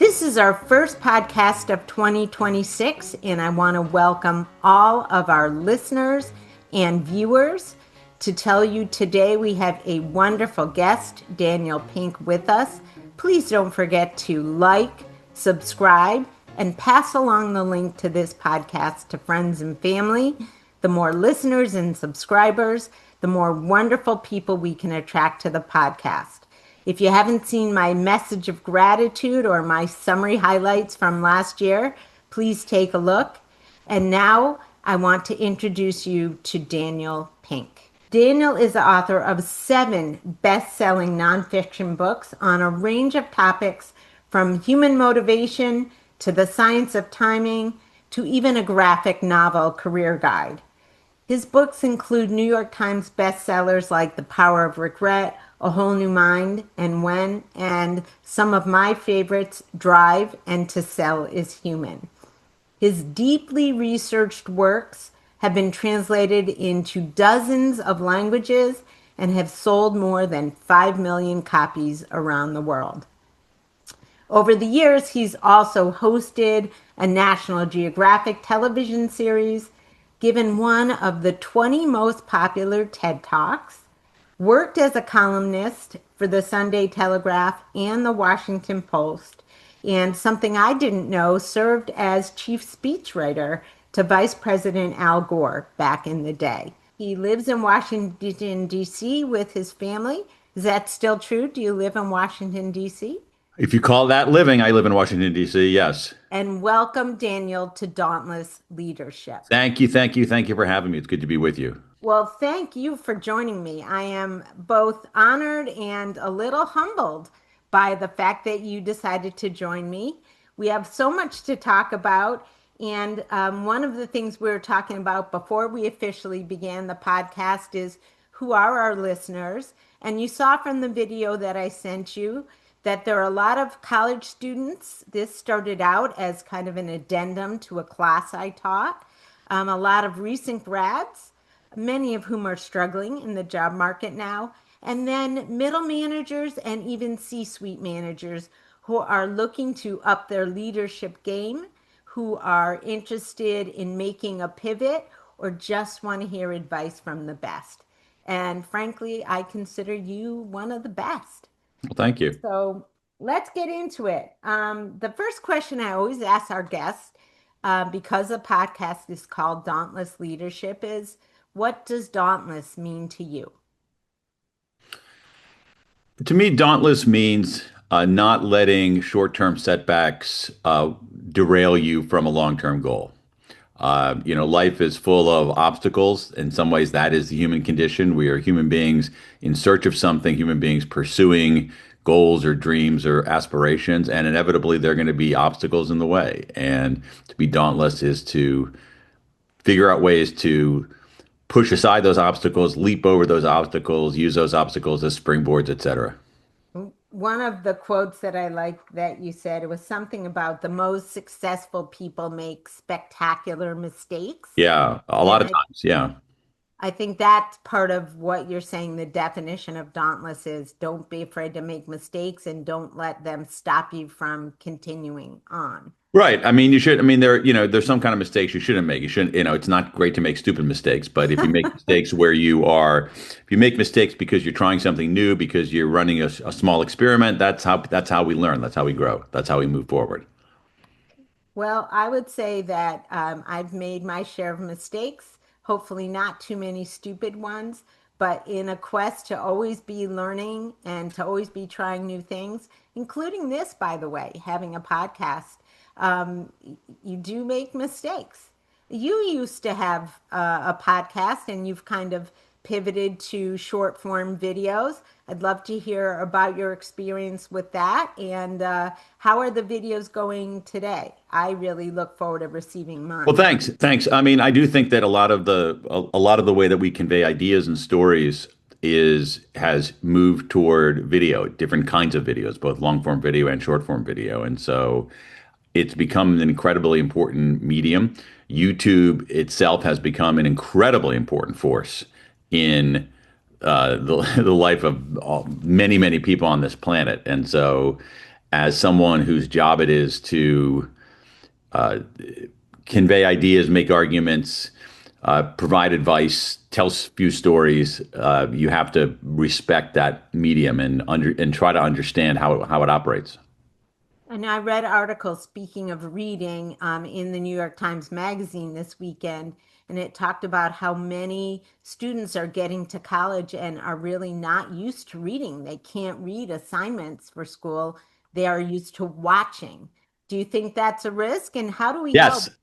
This is our first podcast of 2026, and I want to welcome all of our listeners and viewers. To tell you today, we have a wonderful guest, Daniel Pink, with us. Please don't forget to like, subscribe, and pass along the link to this podcast to friends and family. The more listeners and subscribers, the more wonderful people we can attract to the podcast. If you haven't seen my message of gratitude or my summary highlights from last year, please take a look. And now I want to introduce you to Daniel Pink. Daniel is the author of 7 best-selling nonfiction books on a range of topics from human motivation to the science of timing to even a graphic novel career guide. His books include New York Times bestsellers like The Power of Regret, A Whole New Mind, and When, and some of my favorites, Drive and To Sell is Human. His deeply researched works have been translated into dozens of languages and have sold more than 5 million copies around the world. Over the years, he's also hosted a National Geographic television series, given one of the 20 most popular TED Talks, worked as a columnist for the Sunday Telegraph and the Washington Post, and something I didn't know, served as chief speechwriter to Vice President Al Gore back in the day. He lives in Washington, D.C. with his family. Is that still true? Do you live in Washington, D.C.? If you call that living, I live in Washington, D.C., yes. And welcome, Daniel, to Dauntless Leadership. Thank you, thank you, thank you for having me. It's good to be with you. Well, thank you for joining me. I am both honored and a little humbled by the fact that you decided to join me. We have so much to talk about. And one of the things we were talking about before we officially began the podcast is who are our listeners? And you saw from the video that I sent you that there are a lot of college students. This started out as kind of an addendum to a class I taught. A lot of recent grads, many of whom are struggling in the job market now, and then middle managers and even C-suite managers who are looking to up their leadership game, who are interested in making a pivot or just want to hear advice from the best. And frankly, I consider you one of the best. Well, thank you. So let's get into it. The first question I always ask our guests, because the podcast is called Dauntless Leadership, is what does dauntless mean to you? To me, dauntless means not letting short-term setbacks derail you from a long-term goal. Life is full of obstacles. In some ways, that is the human condition. We are human beings in search of something, human beings pursuing goals or dreams or aspirations, and inevitably there are going to be obstacles in the way. And to be dauntless is to figure out ways to push aside those obstacles, leap over those obstacles, use those obstacles as springboards, etc. One of the quotes that I liked that you said, it was something about the most successful people make spectacular mistakes. Yeah, a lot of times. Yeah. I think that's part of what you're saying. The definition of dauntless is don't be afraid to make mistakes and don't let them stop you from continuing on. Right. I mean, you should. I mean, there's some kind of mistakes you shouldn't make. You shouldn't. It's not great to make stupid mistakes, but if you make mistakes if you make mistakes because you're trying something new, because you're running a small experiment, that's how we learn. That's how we grow. That's how we move forward. Well, I would say that I've made my share of mistakes, hopefully not too many stupid ones, but in a quest to always be learning and to always be trying new things, including this, by the way, having a podcast. You do make mistakes. You used to have a podcast and you've kind of pivoted to short form videos. I'd love to hear about your experience with that and how are the videos going today? I really look forward to receiving mine. Well, thanks. Thanks. I mean, I do think that a lot of the way that we convey ideas and stories has moved toward video, different kinds of videos, both long form video and short form video. And so it's become an incredibly important medium. YouTube itself has become an incredibly important force in the life of many, many people on this planet. And so as someone whose job it is to uh, convey ideas, make arguments, provide advice, tell few stories. You have to respect that medium and try to understand how it operates. And I read articles, speaking of reading, in the New York Times Magazine this weekend, and it talked about how many students are getting to college and are really not used to reading. They can't read assignments for school. They are used to watching. Do you think that's a risk? And how do we Yes, help?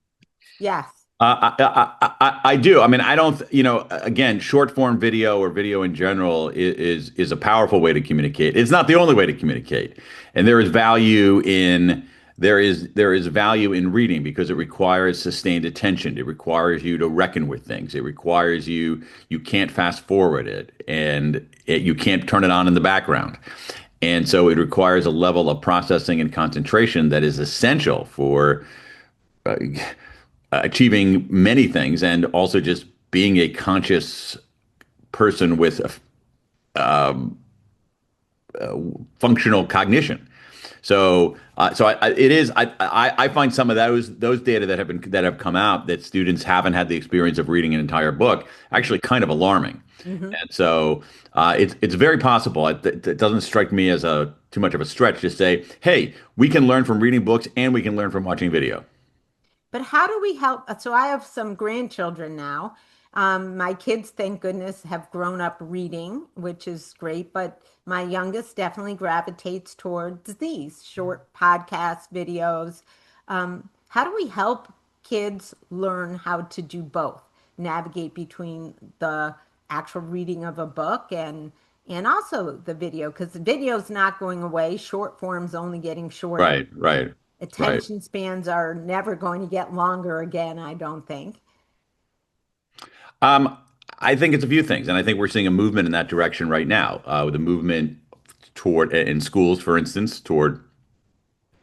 Yes. I do. I mean, I don't, again, short form video or video in general is a powerful way to communicate. It's not the only way to communicate. And there is value in reading because it requires sustained attention. It requires you to reckon with things. It requires you can't fast forward it and you can't turn it on in the background. And so it requires a level of processing and concentration that is essential for uh, achieving many things and also just being a conscious person with functional cognition. It is. I find some of those data that have come out that students haven't had the experience of reading an entire book actually kind of alarming. Mhm. And so it's very possible. It doesn't strike me as a too much of a stretch to say, hey, we can learn from reading books and we can learn from watching video. But how do we help? So I have some grandchildren now. My kids, thank goodness, have grown up reading, which is great. But my youngest definitely gravitates towards these short podcast videos. How do we help kids learn how to do both, navigate between the actual reading of a book and also the video? Because the video's not going away. Short form's only getting shorter. Right, right, right. Attention spans are never going to get longer again, I don't think. Um, I think it's a few things, and I think we're seeing a movement in that direction right now. With a movement toward in schools, for instance, toward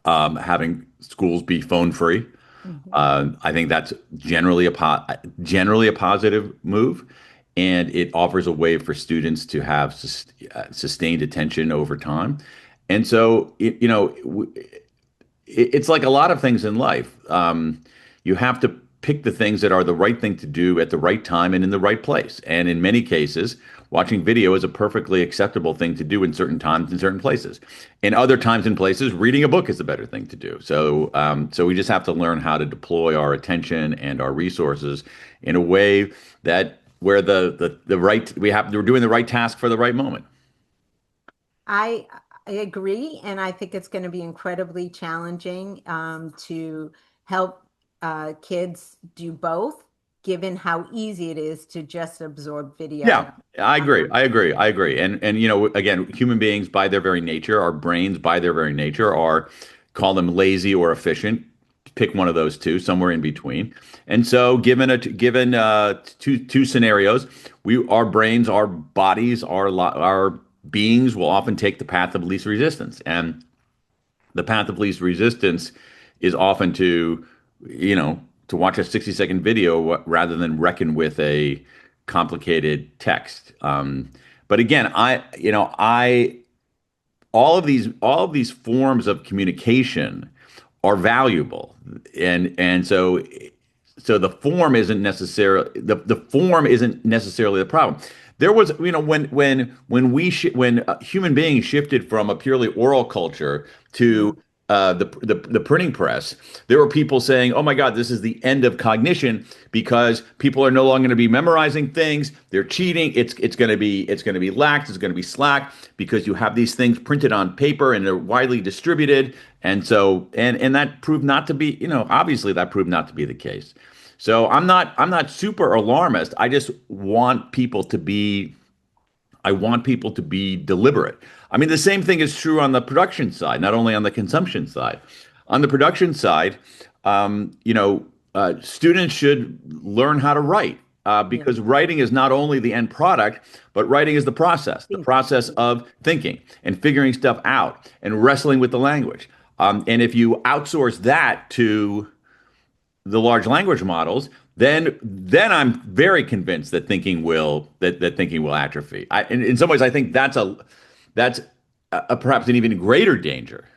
having schools be phone free. Mhm. I think that's generally a positive move, and it offers a way for students to have sustained attention over time. And so, it's like a lot of things in life. You have to pick the things that are the right thing to do at the right time and in the right place. And in many cases, watching video is a perfectly acceptable thing to do in certain times and certain places. In other times and places, reading a book is a better thing to do. So we just have to learn how to deploy our attention and our resources in a way that where the right we're doing the right task for the right moment. I I agree, and I think it's going to be incredibly challenging to help kids do both, given how easy it is to just absorb video. Yeah, I agree. Um, I agree. I agree. And again, human beings by their very nature, our brains by their very nature are call them lazy or efficient. Pick one of those two, somewhere in between. And so, given two scenarios, we our brains, our bodies, our beings will often take the path of least resistance. And the path of least resistance is often to watch a 60-second video rather than reckon with a complicated text. But again, I all of these forms of communication are valuable, and so the form isn't necessarily the problem. There was, when human beings shifted from a purely oral culture to mhm. the printing press, there were people saying, "Oh my God, this is the end of cognition because people are no longer going to be memorizing things. They're cheating. It's going to be lax. It's going to be slack because you have these things printed on paper and they're widely distributed." And that proved not to be, obviously that proved not to be the case. So I'm not super alarmist. I want people to be deliberate. I mean, the same thing is true on the production side, not only on the consumption side. On the production side, students should learn how to write Yeah, because writing is not only the end product, but writing is the thinking. process of thinking and figuring stuff out and wrestling with the language. And if you outsource that to the large language models, then I'm very convinced that thinking will atrophy. In some ways, I think that's perhaps an even greater danger.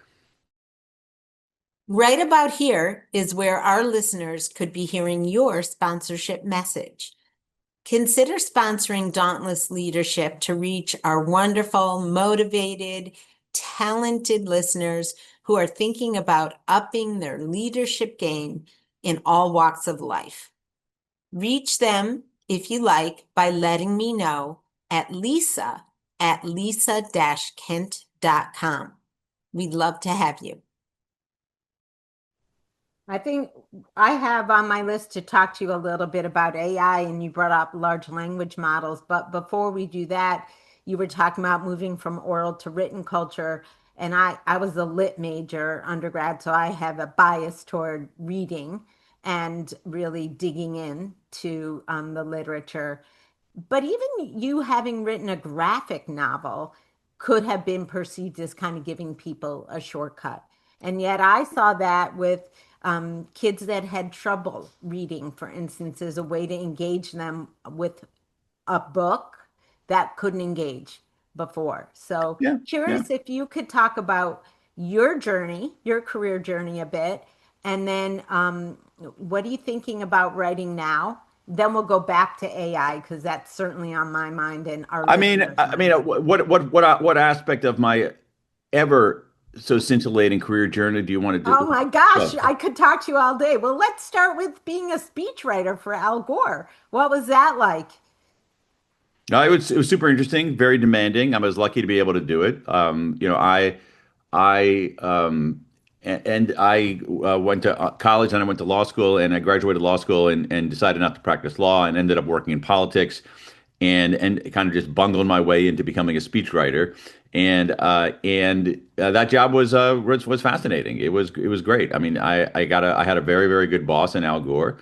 Right about here is where our listeners could be hearing your sponsorship message. Consider sponsoring Dauntless Leadership to reach our wonderful, motivated, talented listeners who are thinking about upping their leadership game in all walks of life. Reach them, if you like, by letting me know at lisa-kent.com. We'd love to have you. I think I have on my list to talk to you a little bit about AI, and you brought up large language models. But before we do that, you were talking about moving from oral to written culture. And I was a lit major undergrad, so I have a bias toward reading and really digging in to the literature. But even you having written a graphic novel could have been perceived as kind of giving people a shortcut. And yet I saw that with kids that had trouble reading, for instance, as a way to engage them with a book that couldn't engage before. So, Yeah, yeah. curious if you could talk about your journey, your career journey a bit, and then what are you thinking about writing now? Then we'll go back to AI because that's certainly on my mind and our I mean, listeners' I mean, mind. what aspect of my ever so scintillating career journey do you want to Oh do? my gosh, Well, I could talk to you all day. Well, let's start with being a speechwriter for Al Gore. What was that like? no, it was super interesting, very demanding. I was lucky to be able to do it. I and I went to college and I went to law school and I graduated law school and decided not to practice law and ended up working in politics and kind of just bungled my way into becoming a speechwriter. And that job was fascinating. It was great. I mean, I had a very very good boss in Al Gore,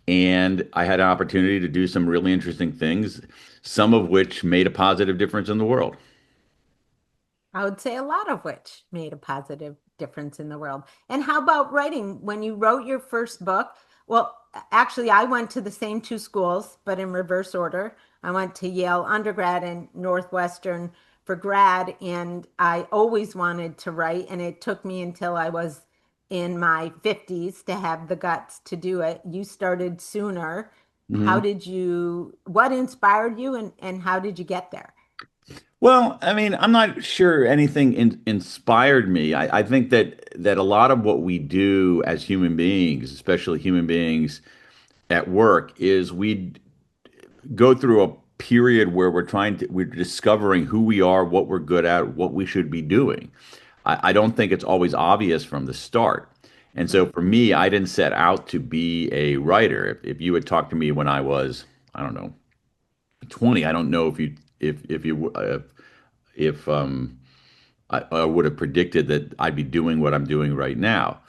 and I had an opportunity to do some really interesting things, some of which made a positive difference in the world. I would say a lot of which made a positive difference in the world. And how about writing? When you wrote your first book, well, actually, I went to the same two schools, but in reverse order. I went to Yale undergrad and Northwestern for grad, and I always wanted to write. And it took me until I was in my 50s to have the guts to do it. You started sooner. Mhm. What inspired you and how did you get there? Well, I mean, I'm not sure anything inspired me. I think that a lot of what we do as human beings, especially human beings at work, is we go through a period where we're discovering who we are, what we're good at, what we should be doing. I don't think it's always obvious from the start. And so Mhm. for me, I didn't set out to be a writer. If you had talked to me when I was, I don't know, 20, I don't know if you if I would have predicted that I'd be doing what I'm doing right now.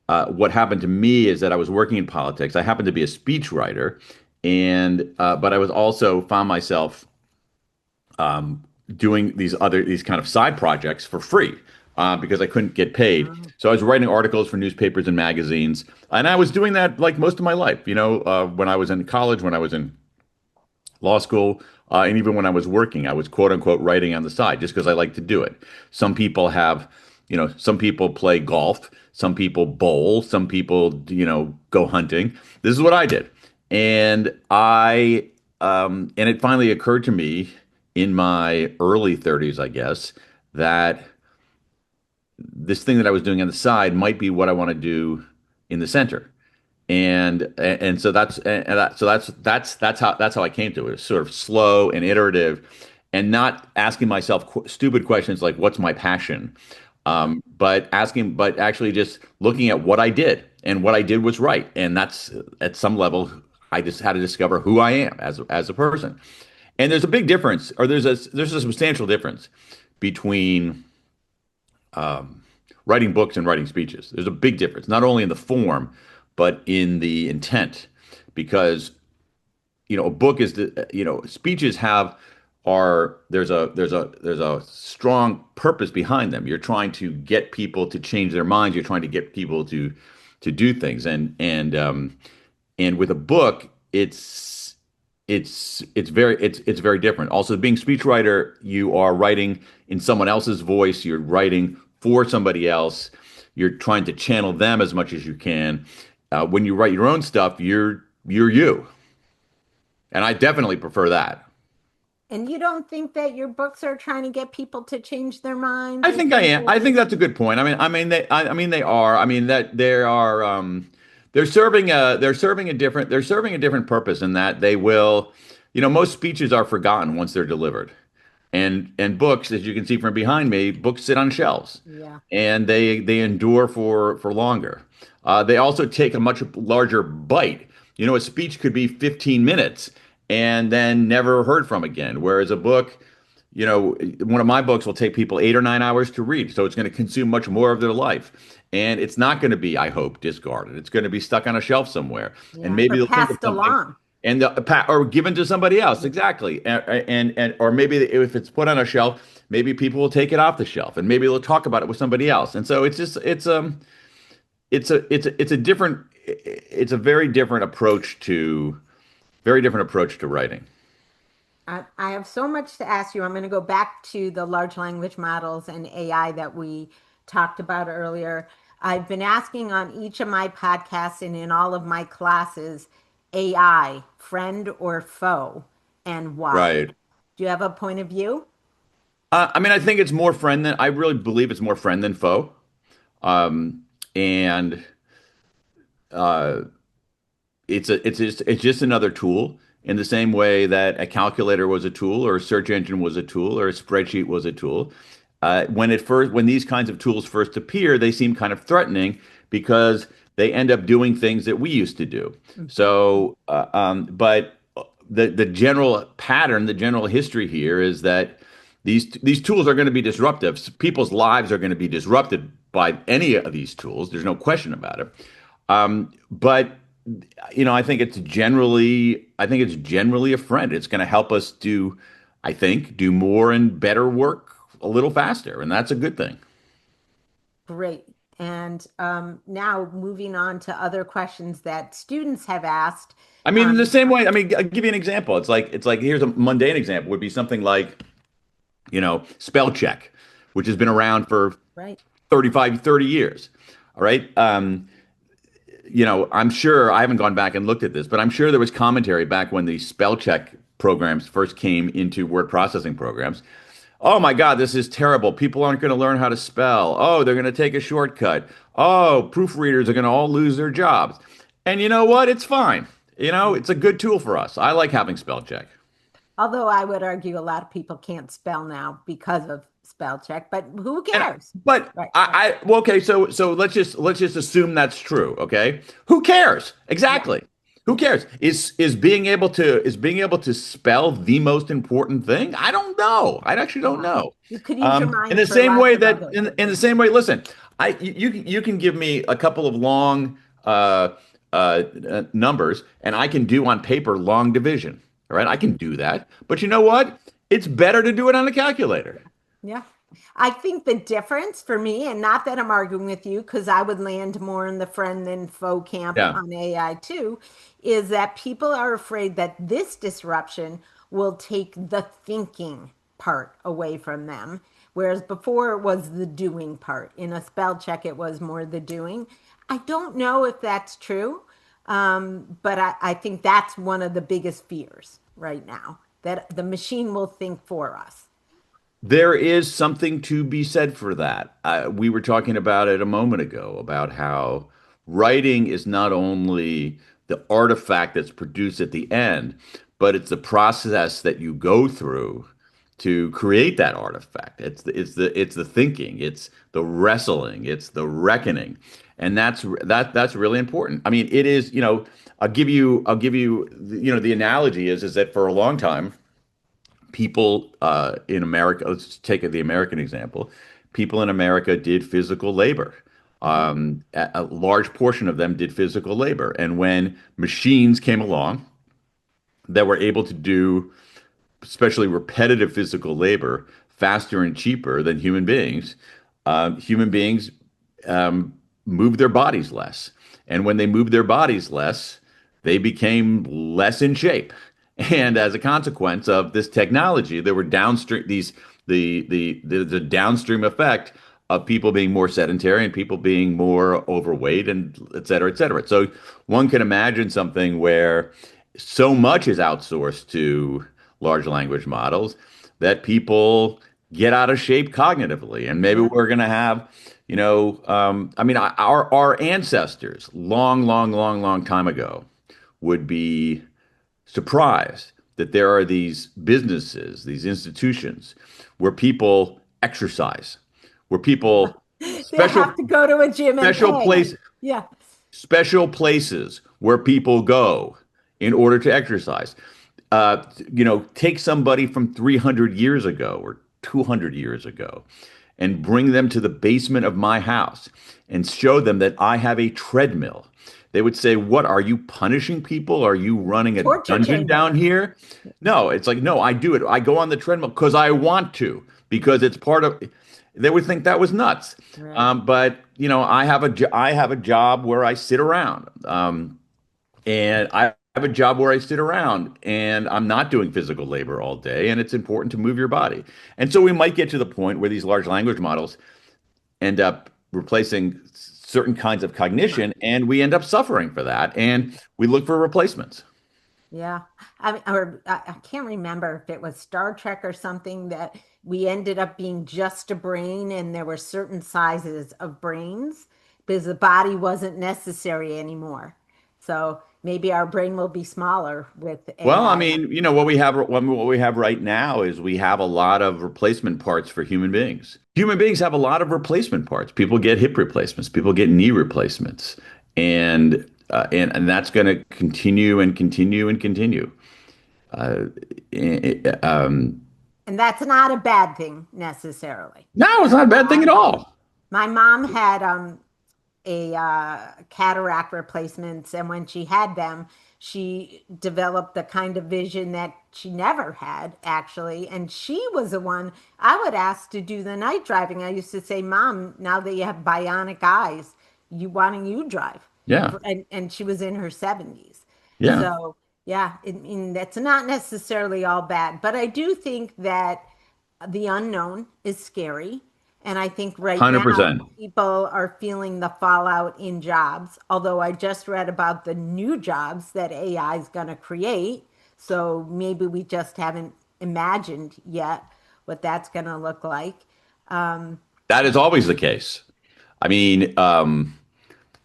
What happened to me is that I was working in politics. I happened to be a speechwriter, and but I was also found myself doing these kind of side projects for free because I couldn't get paid. Oh. So I was writing articles for newspapers and magazines, and I was doing that like most of my life. When I was in college, when I was in law school, and even when I was working, I was quote unquote writing on the side just because I like to do it. Some people have, some people play golf, some people bowl, some people, go hunting. This is what I did. And it finally occurred to me in my early 30s, I guess, that this thing that I was doing on the side might be what I want to do in the center. And so that's how I came to it. It's sort of slow and iterative, and not asking myself stupid questions like what's my passion, but actually just looking at what I did, and what I did was right, and that's at some level I just had to discover who I am as a person. And there's a big difference, or there's a substantial difference between writing books and writing speeches. There's a big difference, not only in the form, but in the intent, because a book is speeches have are there's a strong purpose behind them. You're trying to get people to change their minds. You're trying to get people to do things, and with a book, it's very different. Also, being a speechwriter, you are writing in someone else's voice. You're writing for somebody else. You're trying to channel them as much as you can. When you write your own stuff, you're you, and I definitely prefer that. And you don't think that your books are trying to get people to change their minds I or think I change am. their I think opinions? that's a good point. I mean they are. I mean that they are. They're serving a different purpose in that they will. Most speeches are forgotten once they're delivered, and books, as you can see from behind me, books sit on shelves, Yeah. and they endure for longer. They also take a much larger bite. A speech could be 15 minutes and then never heard from again, whereas a book, one of my books will take people 8 or 9 hours to read, so it's going to consume much more of their life, and it's not going to be, I hope, discarded. It's going to be stuck on a shelf somewhere, and Yeah. maybe Or they'll think of passed something along. or given to somebody else. Yeah. Exactly. And or maybe if it's put on a shelf, maybe people will take it off the shelf and maybe they'll talk about it with somebody else. And so it's a different it's a very different approach to writing. I have so much to ask you. I'm going to go back to the large language models and AI that we talked about earlier. I've been asking on each of my podcasts and in all of my classes, AI, friend or foe, and why. Right. Do you have a point of view? I mean, I really believe it's more friend than foe. And uh, it's just another tool in the same way that a calculator was a tool or a search engine was a tool or a spreadsheet was a tool. When these kinds of tools first appear, they seem kind of threatening because they end up doing things that we used to do. Mhm. But the general pattern, the general history here is that these tools are going to be disruptive. People's lives are going to be disrupted by any of these tools. There's no question about it. But I think it's generally a friend. It's going to help us do more and better work a little faster, and that's a good thing. Great. And now moving on to other questions that students have asked. I mean, in the Um, same way, I mean, I'll give you an example. It's like here's a mundane example would be something like, spell check, which has been around for right. 30 years. All right. I'm sure I haven't gone back and looked at this, but I'm sure there was commentary back when the spell check programs first came into word processing programs. Oh my God, this is terrible. People aren't going to learn how to spell. Oh, they're going to take a shortcut. Oh, proofreaders are going to all lose their jobs. And you know what? It's fine. It's a good tool for us. I like having spell check. Although I would argue a lot of people can't spell now because of spell check, but who And cares? but Right. well, okay, so let's just assume that's true, okay? Who cares? Yeah. Exactly. Who cares? Is being able to spell the most important thing? I don't know. I actually don't Yeah. know. You could use your In mind the for same lots way of that other in the things. same way, listen, you can give me a couple of long numbers, and I can do on paper long division. All right, I can do that. But you know what? It's better to do it on a calculator. Yeah. I think the difference for me, and not that I'm arguing with you, because I would land more in the friend than foe camp Yeah. on AI too, is that people are afraid that this disruption will take the thinking part away from them. Whereas before it was the doing part. In a spell check, it was more the doing. I don't know if that's true, but I think that's one of the biggest fears right now, that the machine will think for us. There is something to be said for that. We were talking about it a moment ago about how writing is not only the artifact that's produced at the end, but it's the process that you go through to create that artifact. It's the thinking, it's the wrestling, it's the reckoning, and that's really important. I mean, it is. I'll give you the analogy is that for a long time people in America, let's take the American example, people in America did physical labor. Mhm. A large portion of them did physical labor. And when machines came along that were able to do especially repetitive physical labor faster and cheaper than human beings um, moved their bodies less. And when they moved their bodies less, they became less in shape. And as a consequence of this technology, there were downstream these the downstream effect of people being more sedentary and people being more overweight and et cetera, et cetera. So one can imagine something where so much is outsourced to large language models that people get out of shape cognitively. And maybe Yeah. we're going to have, I mean, our ancestors long, long, long, long time ago would be surprised that there are these businesses, these institutions where people exercise, where people They have special to go to a gym and special pay. place Yeah. special places where people go in order to exercise. Take somebody from 300 years ago or 200 years ago and bring them to the basement of my house and show them that I have a treadmill. They would say, "What are you punishing people? Are you running a Torture dungeon chamber. down here?" No, it's like, no, I do it. I go on the treadmill because I want to, because it's part of. They would think that was nuts. Right. But I have a job where I sit around, and I have a job where I sit around, and I'm not doing physical labor all day, and it's important to move your body. And so we might get to the point where these large language models end up replacing certain kinds of cognition, and we end up suffering for that, and we look for replacements. Yeah. I mean, or I can't remember if it was Star Trek or something that we ended up being just a brain and there were certain sizes of brains because the body wasn't necessary anymore. So maybe our brain will be smaller with Well, I AI. mean, what we have right now is we have a lot of replacement parts for human beings. Human beings have a lot of replacement parts. People get hip replacements, people get knee replacements, and that's going to continue and continue and continue. Uh, eh, eh, um, And that's not a bad thing necessarily. no, it's not a bad thing at all. My mom had a cataract replacements, and when she had them, she developed the kind of vision that she never had actually. And she was the one I would ask to do the night driving. I used to say, "Mom, now that you have bionic eyes, why don't you drive?" Yeah, And she was in her 70s. yeah, So yeah, I mean that's not necessarily all bad, but I do think that the unknown is scary. And I think right now 100%. people are feeling the fallout in jobs. Although I just read about the new jobs that AI is going to create. So maybe we just haven't imagined yet what that's going to look like. Um, That is always the case. I mean,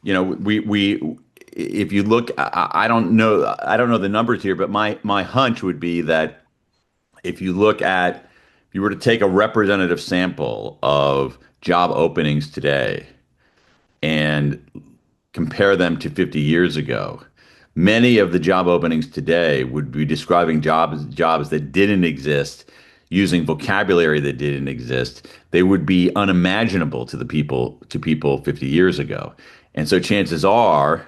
we if you look, I don't know the numbers here, but my hunch would be that if you were to take a representative sample of job openings today and compare them to 50 years ago, many of the job openings today would be describing jobs that didn't exist, using vocabulary that didn't exist. They would be unimaginable to people 50 years ago. And so chances are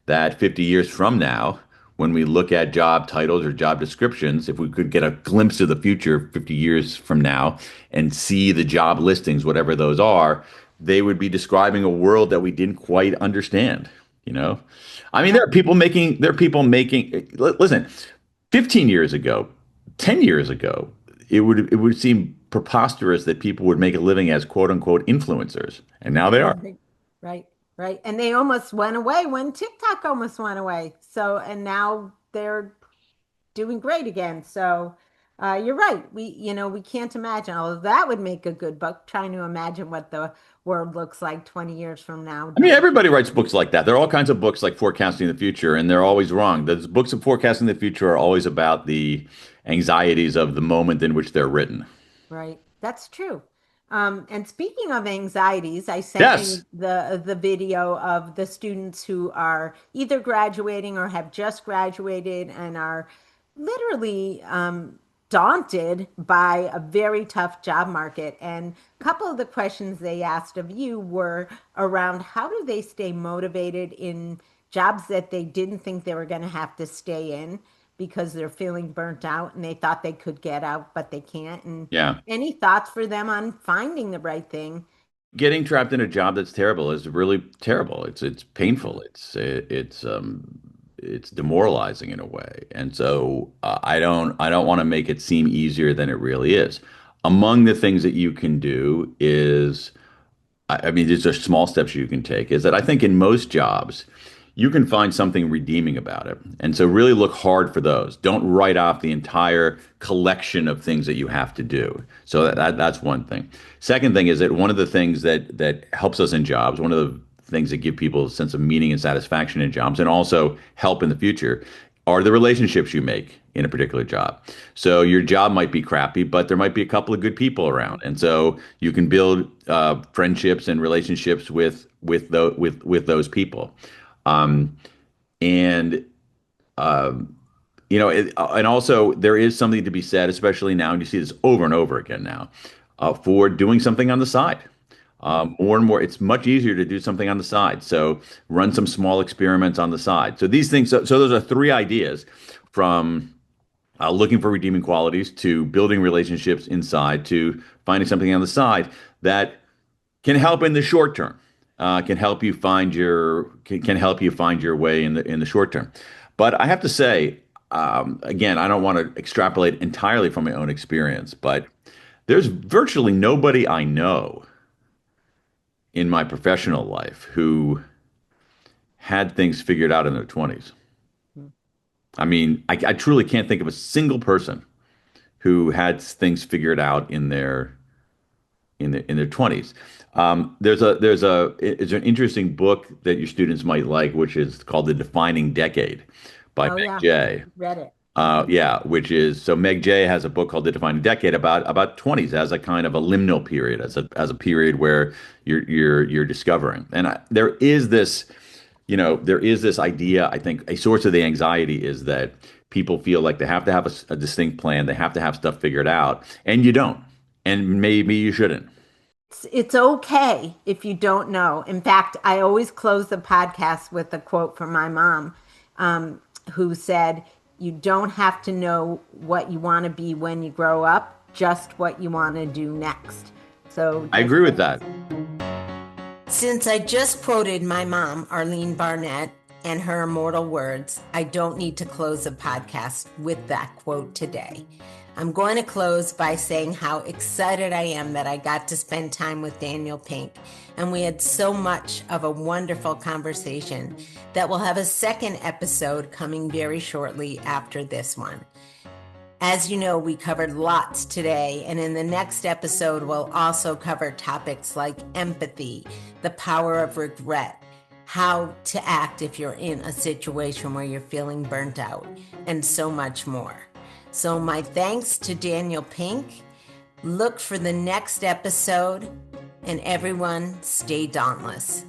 that 50 years from now, when we look at job titles or job descriptions, if we could get a glimpse of the future 50 years from now and see the job listings, whatever those are, they would be describing a world that we didn't quite understand, you know? I mean, yeah, there are people making, listen, 15 years ago, 10 years ago, it would seem preposterous that people would make a living as quote unquote influencers. And now they are. right, right, right. And they almost went away when TikTok almost went away. So, and now they're doing great again. So you're right. We can't imagine. Although that would make a good book, trying to imagine what the world looks like 20 years from now. I mean, everybody writes books like that. There are all kinds of books like forecasting the future, and they're always wrong. The books of forecasting the future are always about the anxieties of the moment in which they're written. Right. That's true. And speaking of anxieties, I sent Yes. you the video of the students who are either graduating or have just graduated and are literally daunted by a very tough job market. And a couple of the questions they asked of you were around how do they stay motivated in jobs that they didn't think they were going to have to stay in because they're feeling burnt out and they thought they could get out, but they can't. And Yeah. any thoughts for them on finding the right thing? Getting trapped in a job that's terrible is really terrible. It's painful. It's demoralizing in a way. And so I don't want to make it seem easier than it really is. Among the things that you can do is I mean, these are small steps you can take, is that I think in most jobs, you can find something redeeming about it. And so really look hard for those. Don't write off the entire collection of things that you have to do. So that's one thing. Second thing is that one of the things that helps us in jobs, one of the things that give people a sense of meaning and satisfaction in jobs and also help in the future are the relationships you make in a particular job. So your job might be crappy, but there might be a couple of good people around, and so you can build friendships and relationships with those people. Um, and and also there is something to be said, especially now, and you see this over and over again now, for doing something on the side. More and more, it's much easier to do something on the side. So run some small experiments on the side. So these things, so those are three ideas from looking for redeeming qualities to building relationships inside to finding something on the side that can help in the short term, can help you find your way in the short term. But I have to say, again, I don't want to extrapolate entirely from my own experience, but there's virtually nobody I know in my professional life who had things figured out in their 20s. I mean, I truly can't think of a single person who had things figured out in their 20s. It's an interesting book that your students might like, which is called The Defining Decade by Oh Meg yeah, Jay. read it. Yeah, which is so Meg Jay has a book called The Defining Decade about 20s as a kind of a liminal period, as a period where you're discovering. And there is this idea. I think a source of the anxiety is that people feel like they have to have a distinct plan, they have to have stuff figured out, and you don't, and maybe you shouldn't. It's okay if you don't know. In fact, I always close the podcast with a quote from my mom, who said, "You don't have to know what you want to be when you grow up, just what you want to do next." So I just agree with that. since I just quoted my mom, Arlene Barnett, and her immortal words, I don't need to close the podcast with that quote today. I'm going to close by saying how excited I am that I got to spend time with Daniel Pink, and we had so much of a wonderful conversation that we'll have a second episode coming very shortly after this one. As you know, we covered lots today, and in the next episode, we'll also cover topics like empathy, the power of regret, how to act if you're in a situation where you're feeling burnt out, and so much more. So my thanks to Daniel Pink. Look for the next episode, and everyone stay dauntless.